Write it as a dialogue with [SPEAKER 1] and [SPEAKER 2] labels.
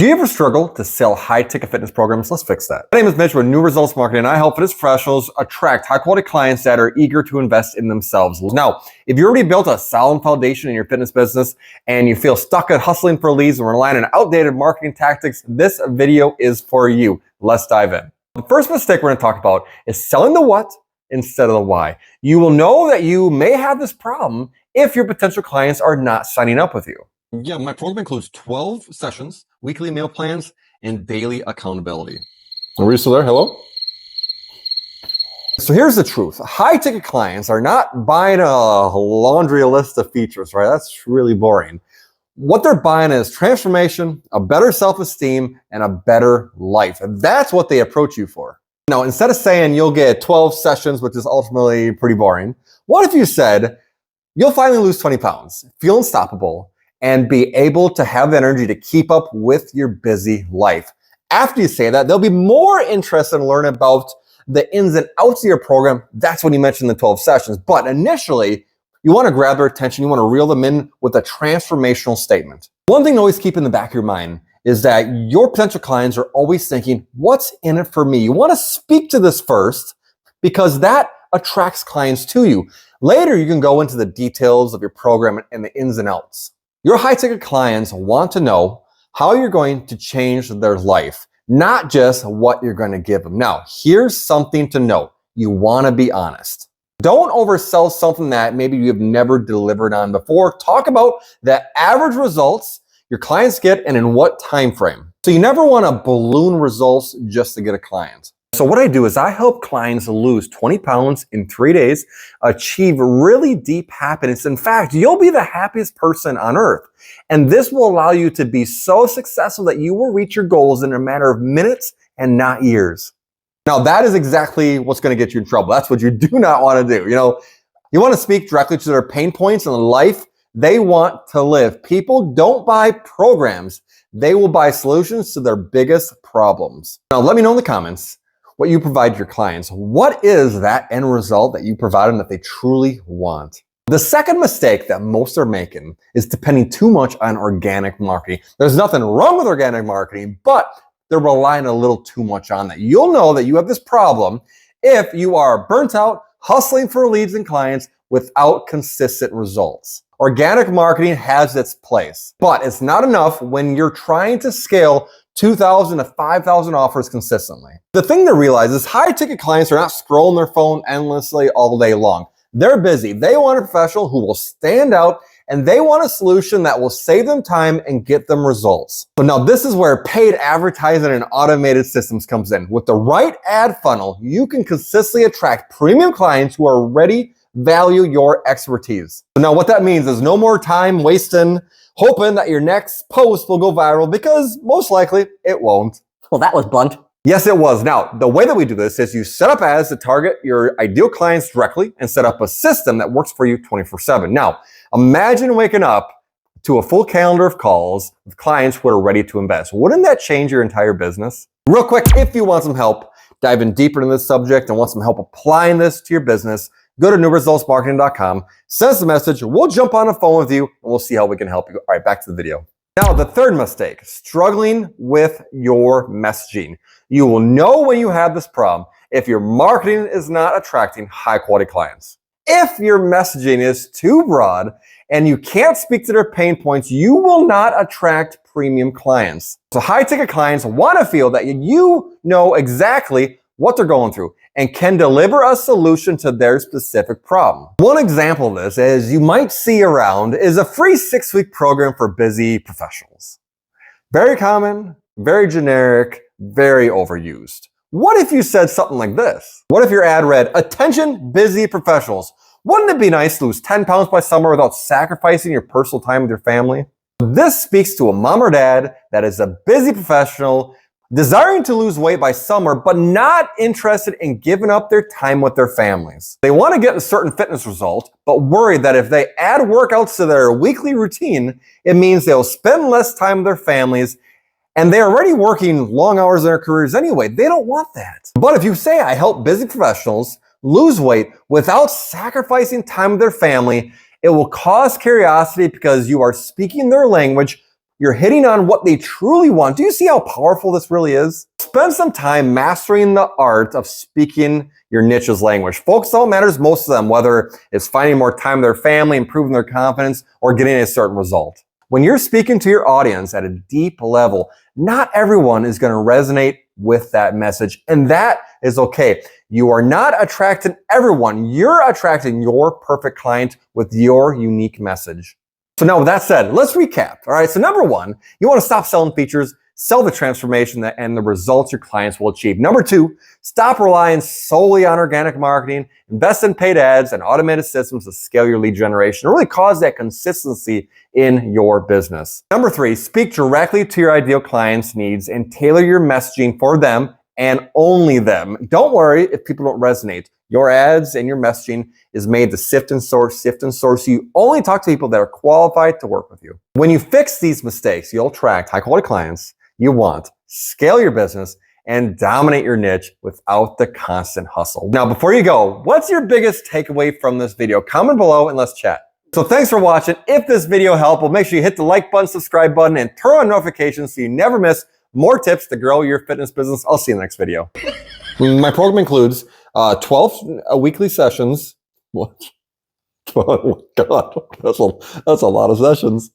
[SPEAKER 1] Do you ever struggle to sell high-ticket fitness programs? Let's fix that. My name is Mitch with New Results Marketing, and I help fitness professionals attract high-quality clients that are eager to invest in themselves. Now, if you already built a solid foundation in your fitness business and you feel stuck at hustling for leads and relying on outdated marketing tactics, this video is for you. Let's dive in. The first mistake we're going to talk about is selling the what instead of the why. You will know that you may have this problem if your potential clients are not signing up with you.
[SPEAKER 2] Yeah, my program includes 12 sessions, weekly meal plans, and daily accountability.
[SPEAKER 1] Are you still there? Hello? So here's the truth. High-ticket clients are not buying a laundry list of features, right? That's really boring. What they're buying is transformation, a better self-esteem, and a better life. And that's what they approach you for. Now, instead of saying you'll get 12 sessions, which is ultimately pretty boring, what if you said you'll finally lose 20 pounds, feel unstoppable, and be able to have the energy to keep up with your busy life? After you say that, they'll be more interested in learning about the ins and outs of your program. That's when you mention the 12 sessions. But initially, you want to grab their attention. You want to reel them in with a transformational statement. One thing to always keep in the back of your mind is that your potential clients are always thinking, what's in it for me? You want to speak to this first because that attracts clients to you. Later, you can go into the details of your program and the ins and outs. Your high-ticket clients want to know how you're going to change their life, not just what you're going to give them. Now, here's something to note. You want to be honest. Don't oversell something that maybe you've never delivered on before. Talk about the average results your clients get and in what time frame. So you never want to balloon results just to get a client. So what I do is I help clients lose 20 pounds in 3 days, achieve really deep happiness. In fact, you'll be the happiest person on earth. And this will allow you to be so successful that you will reach your goals in a matter of minutes and not years. Now, that is exactly what's going to get you in trouble. That's what you do not want to do. You want to speak directly to their pain points in the life they want to live. People don't buy programs. They will buy solutions to their biggest problems. Now, let me know in the comments what you provide your clients. What is that end result that you provide them that they truly want? The second mistake that most are making is depending too much on organic marketing. There's nothing wrong with organic marketing, but they're relying a little too much on that. You'll know that you have this problem if you are burnt out, hustling for leads and clients without consistent results. Organic marketing has its place, but it's not enough when you're trying to scale 2,000 to 5,000 offers consistently. The thing to realize is high-ticket clients are not scrolling their phone endlessly all day long. They're busy. They want a professional who will stand out, and they want a solution that will save them time and get them results. So now this is where paid advertising and automated systems comes in. With the right ad funnel, you can consistently attract premium clients who already value your expertise. So now what that means is no more time wasting hoping that your next post will go viral, because most likely it won't.
[SPEAKER 3] Well, that was blunt.
[SPEAKER 1] Yes, it was. Now, the way that we do this is you set up ads to target your ideal clients directly and set up a system that works for you 24/7. Now, imagine waking up to a full calendar of calls with clients who are ready to invest. Wouldn't that change your entire business? Real quick, if you want some help diving deeper into this subject and want some help applying this to your business, go to newresultsmarketing.com, send us a message, we'll jump on the phone with you, and we'll see how we can help you. All right, back to the video. Now, the third mistake, struggling with your messaging. You will know when you have this problem if your marketing is not attracting high-quality clients. If your messaging is too broad and you can't speak to their pain points, you will not attract premium clients. So high-ticket clients want to feel that you know exactly what they're going through and can deliver a solution to their specific problem. One example of this, as you might see around, is a free 6-week program for busy professionals. Very common, very generic, very overused. What if you said something like this? What if your ad read, "Attention busy professionals. Wouldn't it be nice to lose 10 pounds by summer without sacrificing your personal time with your family?" This speaks to a mom or dad that is a busy professional desiring to lose weight by summer, but not interested in giving up their time with their families. They want to get a certain fitness result, but worry that if they add workouts to their weekly routine, it means they'll spend less time with their families, and they're already working long hours in their careers anyway. They don't want that. But if you say, I help busy professionals lose weight without sacrificing time with their family, it will cause curiosity because you are speaking their language, you're hitting on what they truly want. Do you see how powerful this really is? Spend some time mastering the art of speaking your niche's language. Focus on what matters most to them, whether it's finding more time with their family, improving their confidence, or getting a certain result. When you're speaking to your audience at a deep level, not everyone is going to resonate with that message, and that is okay. You are not attracting everyone. You're attracting your perfect client with your unique message. So now with that said, let's recap. All right. So number one, you want to stop selling features, sell the transformation and the results your clients will achieve. Number two, stop relying solely on organic marketing, invest in paid ads and automated systems to scale your lead generation and really cause that consistency in your business. Number three, speak directly to your ideal clients' needs and tailor your messaging for them and only them. Don't worry if people don't resonate. Your ads and your messaging is made to sift and source. You only talk to people that are qualified to work with you. When you fix these mistakes, you'll attract high quality clients you want, scale your business, and dominate your niche without the constant hustle. Now, before you go, what's your biggest takeaway from this video? Comment below and let's chat. So thanks for watching. If this video helped, well, make sure you hit the like button, subscribe button, and turn on notifications so you never miss more tips to grow your fitness business. I'll see you in the next video. My program includes 12 weekly sessions. What? Oh my God, that's a lot of sessions.